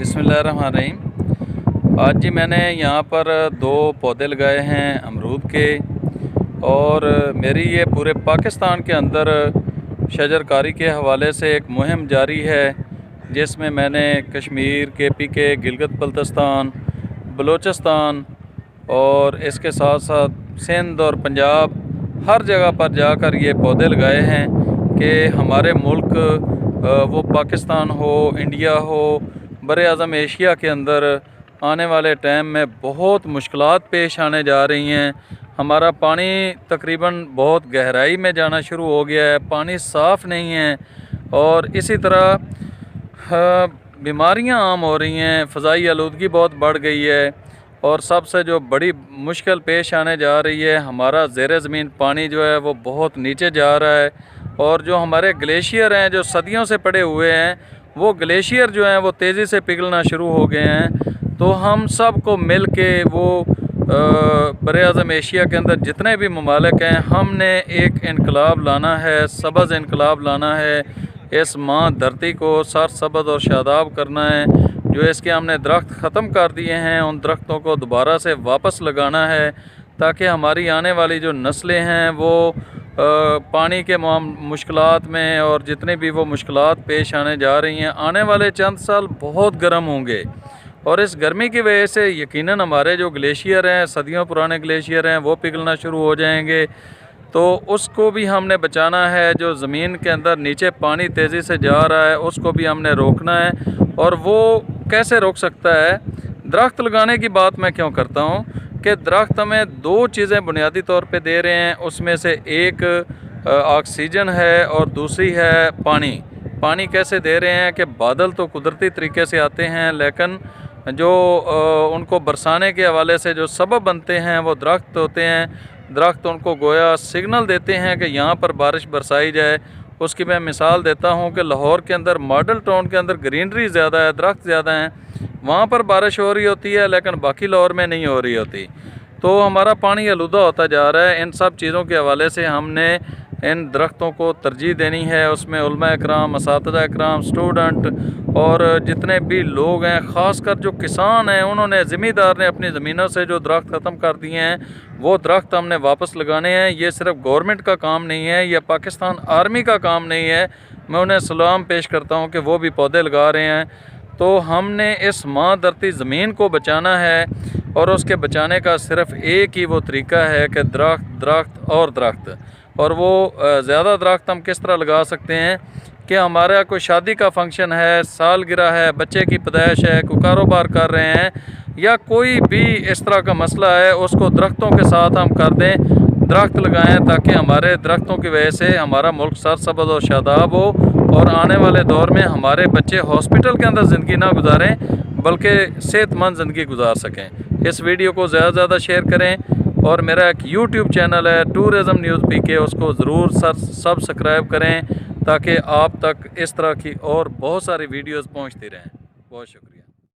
बिस्मिल्लाहिर्रहमानिर्रहीम। आज जी मैंने यहाँ पर 2 पौधे लगाए हैं अमरूद के, और मेरी ये पूरे पाकिस्तान के अंदर शजरकारी के हवाले से एक मुहिम जारी है, जिसमें मैंने कश्मीर, KPK, गिलगित बल्तिस्तान, बलूचिस्तान और इसके साथ साथ सिंध और पंजाब, हर जगह पर जाकर ये पौधे लगाए हैं कि हमारे मुल्क वो पाकिस्तान हो, इंडिया हो, बर-ए-आज़म एशिया के अंदर आने वाले टाइम में बहुत मुश्किलात पेश आने जा रही हैं। हमारा पानी तकरीबन बहुत गहराई में जाना शुरू हो गया है, पानी साफ़ नहीं है, और इसी तरह बीमारियां आम हो रही हैं, फ़ज़ाई आलूदगी बहुत बढ़ गई है, और सबसे जो बड़ी मुश्किल पेश आने जा रही है, हमारा ज़ेर ज़मीन पानी जो है वो बहुत नीचे जा रहा है, और जो हमारे ग्लेशियर हैं जो सदियों से पड़े हुए हैं, वो ग्लेशियर जो हैं वो तेज़ी से पिघलना शुरू हो गए हैं। तो हम सब को मिल के वो बर-ए-आज़म एशिया के अंदर जितने भी ममालिक हैं, हमने एक इनकलाब लाना है, सबज़ इनकलाब लाना है। इस माँ धरती को सरसब्ज़ और शादाब करना है। जो इसके हमने दरख्त ख़त्म कर दिए हैं, उन दरख्तों को दोबारा से वापस लगाना है, ताकि हमारी आने वाली जो नस्लें हैं वो पानी के मुश्किलात में, और जितने भी वो मुश्किलात पेश आने जा रही हैं, आने वाले चंद साल बहुत गर्म होंगे, और इस गर्मी की वजह से यकीनन हमारे जो ग्लेशियर हैं, सदियों पुराने ग्लेशियर हैं, वो पिघलना शुरू हो जाएंगे। तो उसको भी हमने बचाना है। जो ज़मीन के अंदर नीचे पानी तेज़ी से जा रहा है, उसको भी हमने रोकना है। और वो कैसे रोक सकता है? दरख्त लगाने की बात मैं क्यों करता हूँ कि दरख्त हमें 2 चीज़ें बुनियादी तौर पे दे रहे हैं। उसमें से एक ऑक्सीजन है और दूसरी है पानी। पानी कैसे दे रहे हैं कि बादल तो कुदरती तरीके से आते हैं, लेकिन जो उनको बरसाने के हवाले से जो सबब बनते हैं वो दरख्त होते हैं। दरख्त उनको गोया सिग्नल देते हैं कि यहाँ पर बारिश बरसाई जाए। उसकी मैं मिसाल देता हूँ कि लाहौर के अंदर, मॉडल टाउन के अंदर ग्रीनरी ज़्यादा है, दरख्त ज़्यादा हैं, वहाँ पर बारिश हो रही होती है, लेकिन बाकी लाहौर में नहीं हो रही होती। तो हमारा पानी आलूदा होता जा रहा है। इन सब चीज़ों के हवाले से हमने इन दरख्तों को तरजीह देनी है। उसमें उलमा इकराम, असातिज़ा इकराम, स्टूडेंट और जितने भी लोग हैं, ख़ासकर जो किसान हैं, उन्होंने, ज़मींदार ने अपनी ज़मीनों से जो दरख्त ख़त्म कर दिए हैं, वो दरख्त हमने वापस लगाने हैं। ये सिर्फ गवर्नमेंट का काम नहीं है, या पाकिस्तान आर्मी का काम नहीं है। मैं उन्हें सलाम पेश करता हूँ कि वो भी पौधे लगा रहे हैं। तो हमने इस माँ धरती ज़मीन को बचाना है, और उसके बचाने का सिर्फ़ एक ही वो तरीका है कि दरख्त, दरख्त और दरख्त। और वो ज़्यादा दरख्त हम किस तरह लगा सकते हैं कि हमारा कोई शादी का फंक्शन है, सालगिरह है, बच्चे की पैदाइश है, कोई कारोबार कर रहे हैं, या कोई भी इस तरह का मसला है, उसको दरख्तों के साथ हम कर दें। दरख्त लगाएं ताकि हमारे दरख्तों की वजह से हमारा मुल्क सरसब्ज़ और शादाब हो, और आने वाले दौर में हमारे बच्चे हॉस्पिटल के अंदर ज़िंदगी ना गुजारें, बल्कि सेहतमंद ज़िंदगी गुजार सकें। इस वीडियो को ज़्यादा से ज़्यादा शेयर करें, और मेरा एक YouTube चैनल है टूरिज़म न्यूज़ PK, उसको ज़रूर सब्सक्राइब करें, ताकि आप तक इस तरह की और बहुत सारी वीडियोज़ पहुँचती रहें। बहुत शुक्रिया।